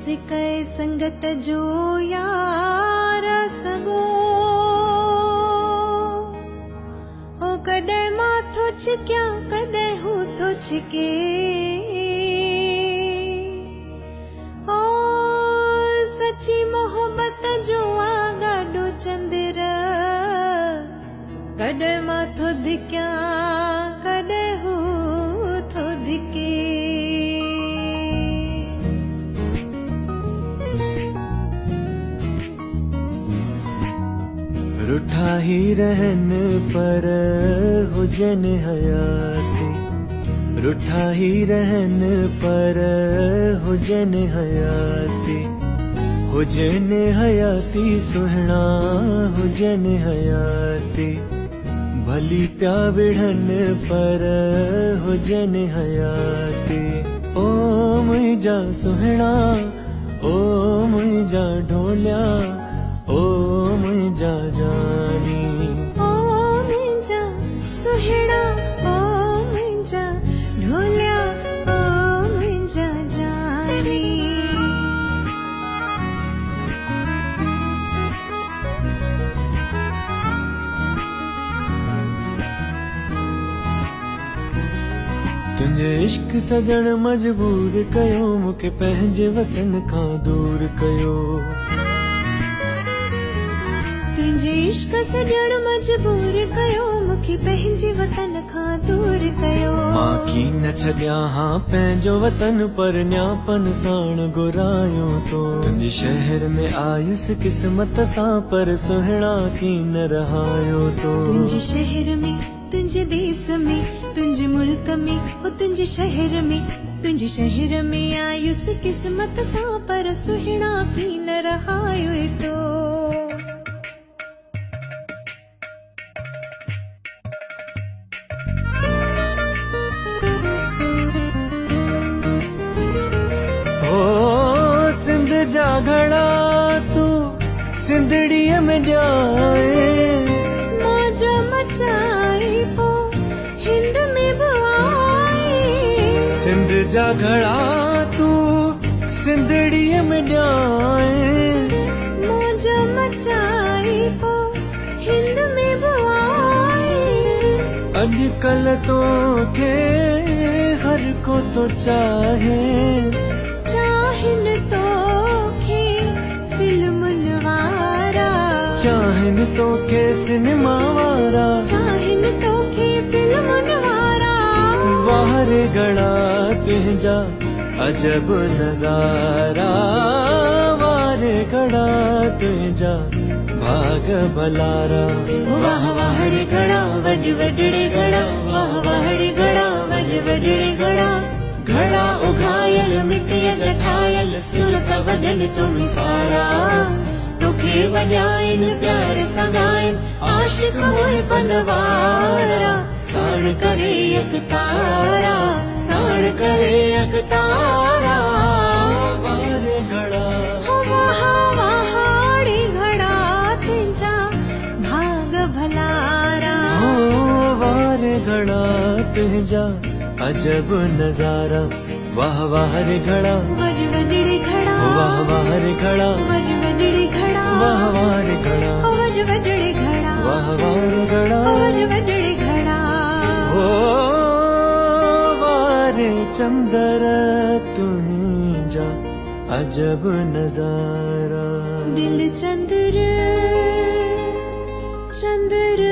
सिकै संगत जो यार सगो हो कॾहिं मां थो छिकिया कॾहिं हू थो छिके ओ सची मोहब्बत जो आगाॾो चंदिर कॾहिं मां थो धिकिया कॾहिं हू थो धिके रुठा ही रहन पर हुजन हयाती रुठा ही रहन पर हुजन हयाती हुजन हयाती सुहना हुजन हयाती भली प्या विढ़न पर हुजन हयाती ओ मुझा सुहना ओ मुझा ढोलिया ओ मुझा जानी ओ मुझा सुहिणा ओ मुझा ढोलिया ओ मुझा जानी तुंहिंजे इश्क सजण मजबूर कयो मूंखे पंहिंजे वतन खां दूर कयो तुंहिंजे इश्क सजण मजबूर कयो मूंखे पंहिंजे वतन खां दूर कयो मां की न छॾियां हाँ पंहिंजो वतन पर न्यापन साण घुरायो तो तुंहिंजे शहर में आयुसि क़िस्मत सां पर सुहिणा की न रहायो तो तुंहिंजे शहर में तुंहिंजे देश में तुंहिंजे मुल्क में हो तुंहिंजे शहर में आयुसि क़िस्मत सां पर सुहिणा की न रहायो तो सिंध जा घड़ा तू सिंधड़ीअ में ॼाए मौज मचाई पो हिंद में बुआई सिंध जा घड़ा तू सिंधड़ीअ में ॼाए मौज मचाई पो हिंद में बुआई अॼुकल्ह तो के हर को तो चाहे चाहिन तो खे फिल्मुनि वारा चाहिन तो के सिनेमा वारा चाहिन तो खे फिल्मुनि वारा वार घड़ा तुंहिंजा अजब नज़ारा वार घड़ा तुंहिंजा भाग भलारा वाह वाहड़े घड़ा वॾ वॾड़े घड़ा वाह वाहड़े घड़ा वॾ वॾड़े घड़ा घड़ा उघायल मिटीअ जठायल सूरत वॾनि तुम सारा तोखे वॼाइन प्यार सां ॻाइन आशिक़ मोए बनवारा साण करे यक तारा साण करे यक तारा वार घड़ा वाह वाहड़े घड़ा तुंहिंजा भाग भलारा वार घड़ा तुंहिंजा अजब नजारा वाह वाह रे घड़ा वॾ वॾड़े घड़ा वाह वाह रे घड़ा वॾ वॾड़े घड़ा वाह वाह रे घड़ा वॾ वॾड़े घड़ा वाह वाह रे घड़ा वॾ वॾड़े घड़ा ओ वारे चंदर तुंहिंजा अजब नजारा दिल चंद्र चंद्र